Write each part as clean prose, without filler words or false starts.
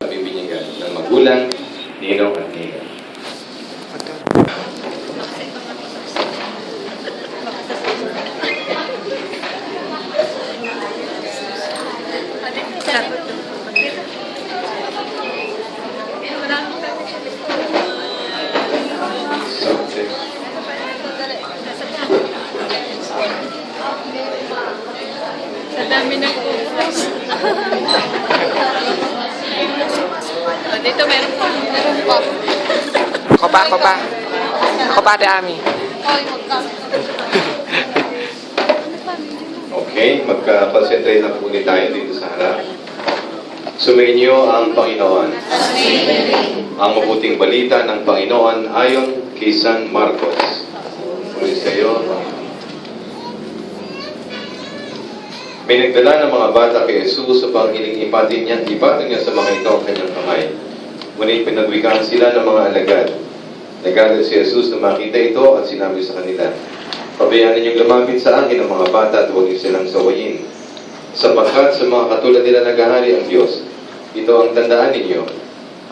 Bibinyagan ng magulang, ninong at ninang. Sa dami ng focus. Dito meron pa. Ako pa, dami. Oy, magka. Okay, magka-concentrate na po ulit tayo dito sa harap. Sumainyo ang Panginoon. Ang mabuting balita ng Panginoon ayon kay San Marcos. Muli sa iyo, Panginoon. May nagdala ng mga bata kay Jesus upang ipatin niya sa mga ito ang kanyang kamay. Ngunit pinagwikaan sila ng mga alagad. Nagalit si Jesus na makita ito at sinabi sa kanila, "Pabayaan ninyong lumapit sa akin ang mga bata at huwag niyo silang sawayin. Sapagkat sa mga katulad nila naghahari ang Diyos. Ito ang tandaan ninyo.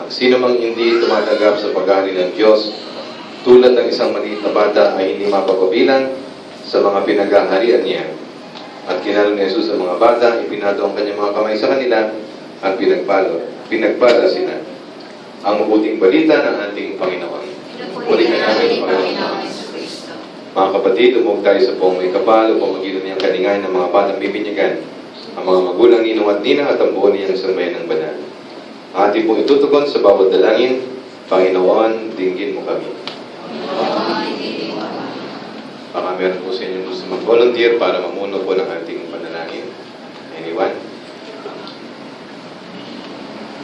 Ang sino mang hindi tumatanggap sa paghahari ng Diyos, tulad ng isang maliit na bata ay hindi mapapabilang sa mga pinaghaharian niya." At kinalo ni Jesus ang mga bata, ipinato ang kanyang mga kamay sa kanila at pinagpala sila. Ang mabuting balita ng ating Panginoon. Muli ka namin, Panginoon. Mga kapatid, umog tayo sa poong may kapal upang magilo niyang kalingayan ng mga batang bibinyagan, ang mga magulang ninong at ninang at ang buo niyang sambayan ng banal. Ang ating pong itutugon sa bawat dalangin, Panginoon, dinggin mo kami. Baka meron po sa inyo gusto mag-volunteer para mamuno po ng ating panalangin. Anyone?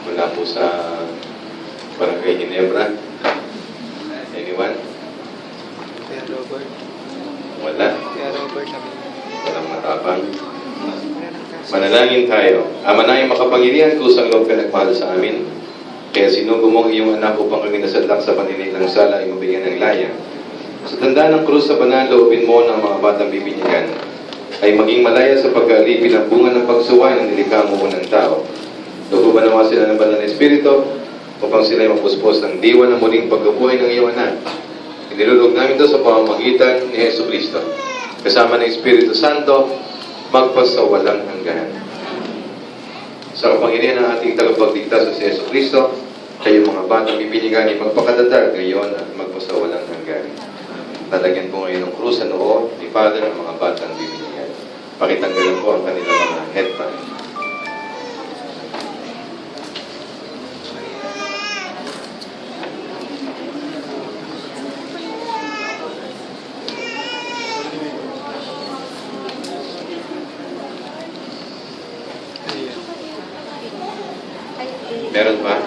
Mula po sa Barangay Ginebra. Anyone? Kuya Robert. Wala. Kuya Robert naman. Walang matapang. Manalangin tayo. Manayang makapangyarihan, kusang loob ka nagmahal sa amin. Kaya sinugo mo ang iyong anak upang kami nasadlak sa panininang sala ay mabigyan ng laya. Sa tanda ng krus sa banal, loobin mo ng mga batang bibinyagan ay maging malaya sa pag-aalipin ang bunga ng pagsuway ng nilikha mo unang tao. Luguban naman sila ng banal na Espiritu upang sila ay mapuspos ng diwa ng muling pagkabuhay ng iyong anak. Inilulog namin ito sa pamamagitan ni Jesu Cristo. Kasama ng Espiritu Santo, magpasawalang hanggan. Sa kapangyarihan ng ating tagapagligtas sa si Jesu Cristo, kayo mga batang bibinyagan ay magpakatatag ngayon at magpasawalang hanggan. Talagyan po ngayon ng krus sa noo ni Father ang mga batang bibinyagan. Pakitanggalan po ang kanilang mga headband. Meron ba?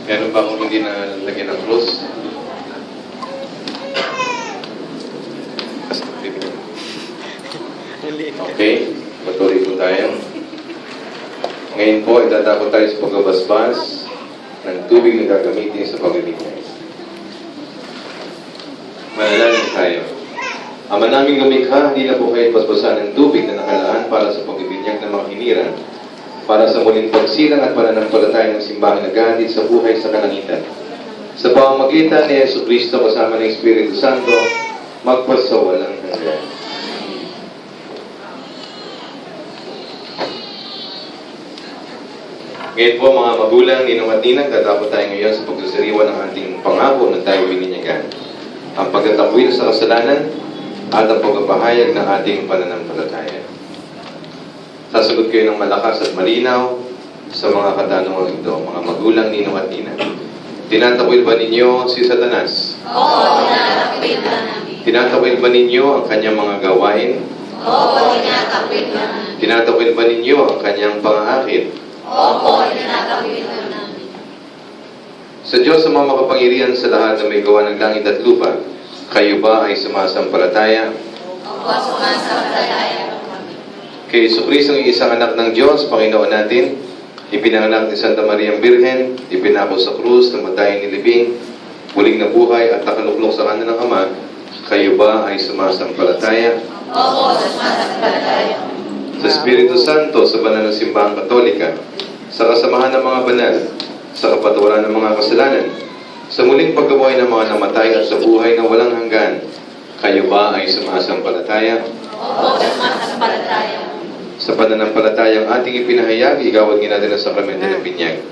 Meron ba kung hindi na lagyan ng krus? Okay, patuloy po tayo. Ngayon po, idadako tayo sa pagbabasbas ng tubig na gagamitin sa pamimigay. Manalangin tayo. Ama naming lumikha, hindi na po kayo basbasan ng tubig na nakalaan para sa pagbibinyag ng mga hinirang, para sa muling pagsilang at pananampalataya ng simbahan na gahatid sa buhay sa kalangitan. Sa pamamagitan ni Jesu Cristo kasama ng Espiritu Santo, magpasawalang hanggan. Ngayon po mga magulang, ninong at ninang, tatapos tayo ngayon sa pagsasariwa ng ating pangako na tayo bininyagan. Ang pagtatakwil sa kasalanan at ang pagpapahayag ng ating pananampalataya. Sasagot kayo ng malakas at malinaw sa mga katanungan ito, mga magulang, ninong at ninang. Tinatakwil ba ninyo si Satanas? Oo, tinatakwil ba namin? Tinatakwil ba ninyo ang kanyang mga gawain? Oo, tinatakwil ba namin? Tinatakwil ba ninyo ang kanyang pangahakit? Opo, tinatakwil ba namin? Sa Diyos sa mga makapangyarihan sa lahat na may gawa ng langit at lupa, kayo ba ay sumasampalataya? Opo, sumasampalataya kami. Kay Jesucristo ang isang anak ng Diyos, Panginoon natin, ipinanganak ni Santa Maria Birhen, ipinako sa krus, namatay nilibing, muling nabuhay at nakaluklok sa kanan ng Ama, kayo ba ay sumasampalataya? Opo, sumasampalataya. Sa Espiritu Santo, sa banal na simbahang Katolika, sa kasamahan ng mga banal, sa kapatawaran ng mga kasalanan, sa muling pagkabuhay ng mga namatay at sa buhay na walang hanggan. Kayo ba ay sumasampalataya? Opo, sumasampalataya. Sa pananampalatayang ating ipinahayag, igawad natin ang sakramento ng binyag.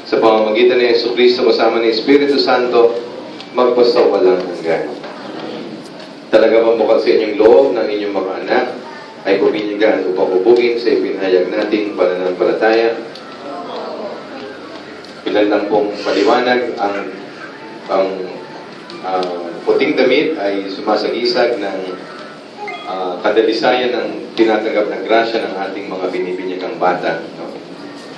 Sa pamamagitan ni Jesucristo kasama ni Espiritu Santo, magpasawalang hanggan. Talaga bang bukal sa inyong loob ng inyong mga anak ay buminigan upang hubugin sa ipinahayag nating pananampalataya? Ilan lang pong paliwanag ang puting damit ay sumasagisag ng kadalisayan ng tinatanggap ng grasya ng ating mga binibinyagang bata. No?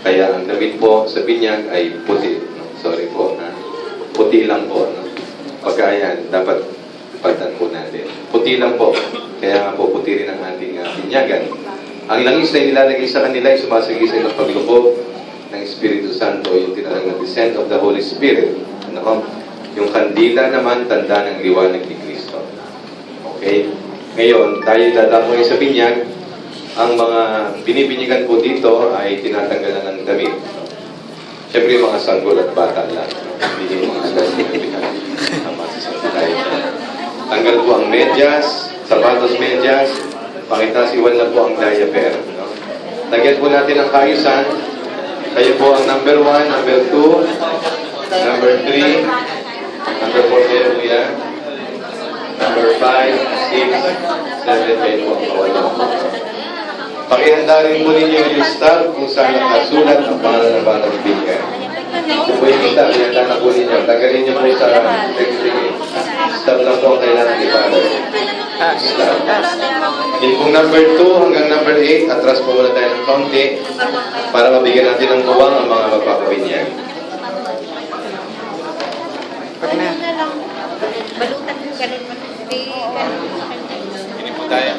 Kaya ang damit po sa binyag ay puti. No? Sorry po. Puti lang po. No? Pagkaya dapat pagtan po natin. Puti lang po. Kaya nga po puti rin ang ating binyagan. Ang langis na nilalagay sa kanila ay sumasagisag ng paglubog ng Espiritu Santo, yung tinatawag na descent of the Holy Spirit. Ano? Yung kandila naman, tanda ng liwanag ni Kristo. Okay? Ngayon, tayo dadapoy sa binyag. Ang mga binibinyagan po dito ay tinatanggalan ng damit. Siyempre, mga sanggol at bata lang. Hindi yung mga alas na binigyan. Ang masasabi. Tanggal po ang medyas, sapatos medyas, pakitasiwan na po ang diaper. No? Lagyan po natin ang kayusan. Kayo po ang number 1, number 2, number 3, number 4 kayo po yan. Number 5, 6, 7, kayo po ang kawala. Pakihanda rin po ninyo yung star kung saan nakasulat ang pangalan ng batang ibigay. Kung po yung star, ihanda na po ninyo. Tagalin niyo po sa star lang po ang kailangan ni Father. Star. Yung pong number 2 hanggang number 8, atras po muna tayo ng kaunti para mabigyan natin ng buwang ang mga magpapabinyag. Pag na. Balutan mo ganun mo. Hindi po tayo.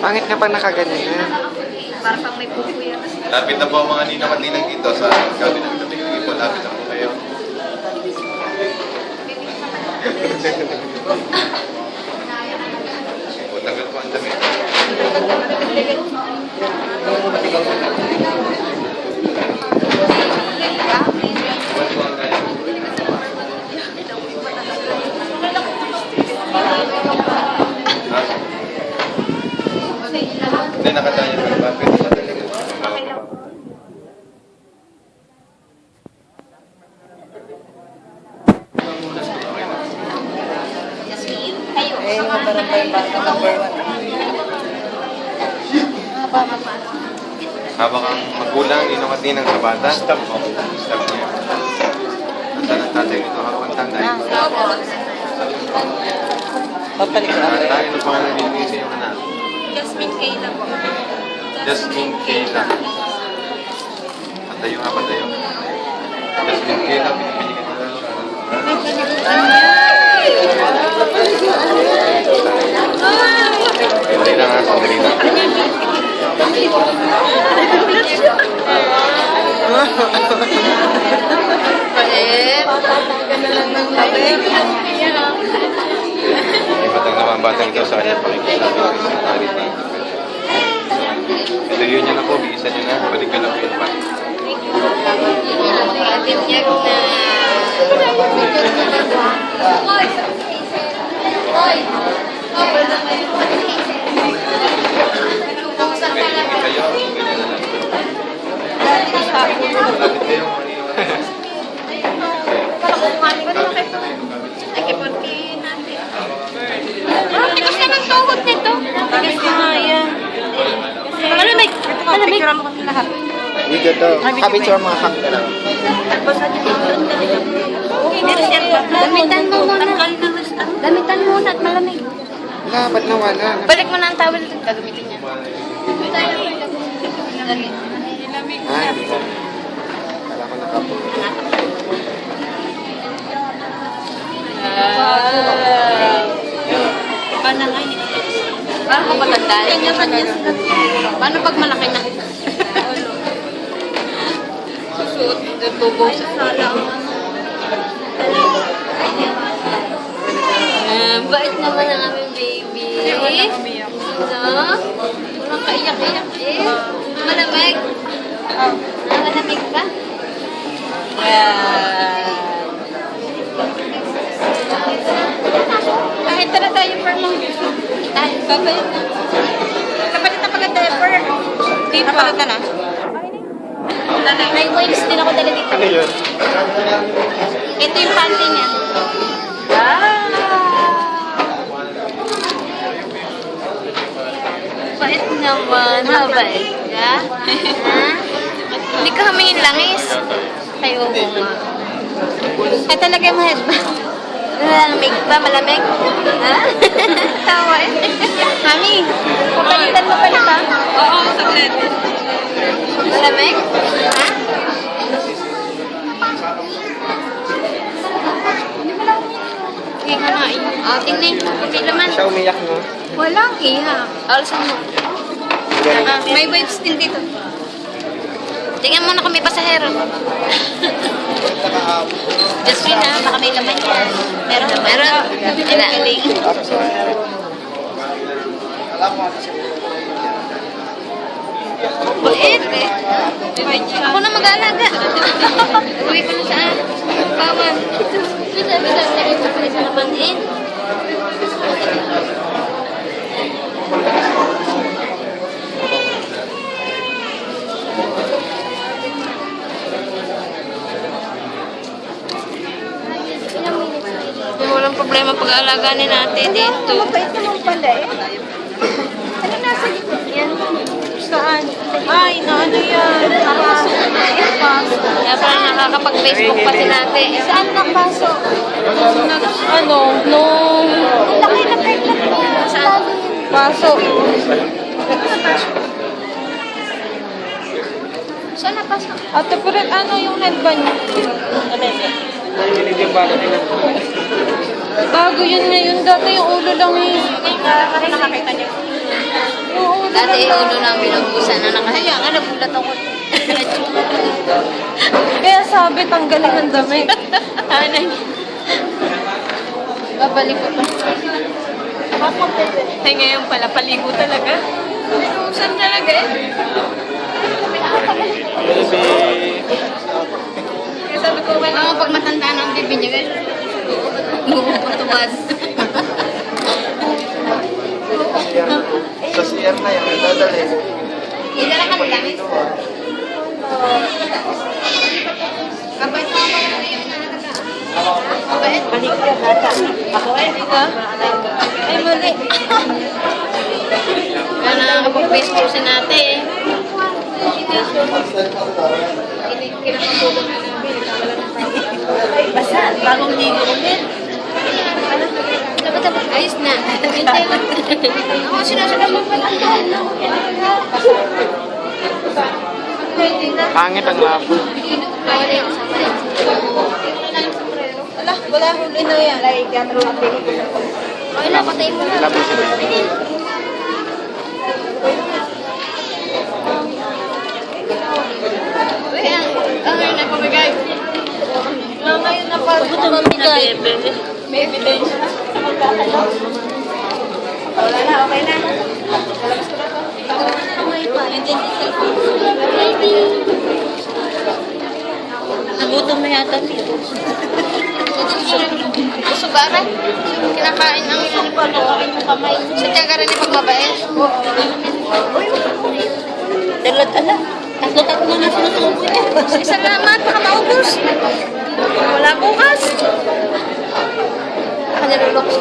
Pangit na pa nakaganyan na. Para pang may pupo yan. Lapit na po ang mga ninang at ninang dito sa kabilang tabi. Hindi po, lapit na po kayo. O, tagal po ang dami. Hindi, nakatayo ka ba? Pwede ba talaga? Eh, yung barangay bata number 1. Habang ang magulang, ninong at ninang sa bata, stop mo. Stop niya. Saan ang tatay nito? Habang ang tatay. Papalik ko ako. Tayo na pangalan nilagay sa iyong anak. Jasmine Kayla po. Jasmine Kayla. Patayo nga, patayo. Jasmine Kayla, pinipili ka nila. Sandali lang ha, sandali lang. Ibatang naman batang ito sa kanya pakikisabi ng sinari na. Ito yun yan ako, bigisan nyo na. Balik ka lang po yun pa. Binyag na. Pwede yung kayo, ganyan na lang. Malapit kayo, manino na. Tigas ka ng tuhod nito. Tigas ka nga yan. Malamig. Malamig. Video to. Kapitsura mga kakta. Gamitan mo muna. Gamitan mo muna at malamig. Wala, ba't nawala? Balik mo na ang towel dito. Gagamitin niya. Ay, hindi ko. Kala ko nakapo. Paano nga yun? Paano ko matandaan? Paano pag malaki na? Susuot, tubo sa sala. Bait naman ang aming baby. Hindi, walang umiyak. No? Walang kaiyak-iyak eh. Malamig. Malamig ba? Yan. Kahit na tayo for mo. Ay, kapalit na. Kapalit na pagka-diaper. Di pa. Kapalit na. May coins din ako dala dito. Ano yun? Ito yung panty niya. Bait naman. Mabait ka? Ha? Hindi ka humingin langis. Ay, oo nga. Ay, talaga yung mahal ba? Malamig ba? Malamig? Ha? Tawa eh. Mami, papalitan mo pala ba? Oo, saglit. Malamig? Ha? Hindi ka nga. Tingnan mo. Kunti naman. Siya umiyak, no? Walang iha. Alisan mo. May waves din dito. Tingnan mo na kung may pasahero. Just wait na, baka may laman yan. Meron. Wala. Bait. Ako na mag-aalaga. Uwi ko na saan? Bawan. Bisa. Sabi ko pa sa laman din. Walang problema pag-aalaga ni natin dito. Mabait naman pala eh. Ano nasa likod yan? Saan? Ay, na ano yan? Kaya parang nakakapag-Facebook pa si natin. Saan nakapasok? Ano? Nung Ang laki na pregnant mo. Saan? pasok. Saan napasok? Ate, pero ano yung headband niya? Narinig yung bago nila. Bago yun ngayon. Dati yung ulo lang eh. Parang nakakita niya. Oo, ulo Dati lang. ulo namin nabusan na nakahaya nga, nagulat ako. Kaya sabi, tanggalin ang damit. Anay. Babalik ko pa. Ay, ngayon pala, paligo talaga. Saan talaga eh? Kaya sabi ko, kailangan pag matanda ng bibi niya, guys. Nagpapatubad. Sa CR na yan, dadalhin. Idala ka mo langis. Kapag ito ako yung inaalaga. Kapag Balik ka bata. Ako eh. ay, mali. Kaya nakakapag-Facebook si nate eh. Kinakatulong na namin. Basta, bagong ligo ulit. Dapat ayos na. Hintay lang. Ako, sinasabi mo pala. Pangit ang labo. Bawal yung kasama rin. Ala, wala huli na yan. Like, gatro ang pelikula. Okay lang, patayin mo na. Labo sila. Uy, ang ngayon na pamigay. Ngayon na pag Pamigay. may ebidensya. Wala na, okay na. Nagutom na yata niya. Sugaran. Kinakain ang kamay. Sadya ka rin yung pagbabae. Dalat-ala. Tatlo na sinusubo niya. Salamat, baka maubos. Wala bukas.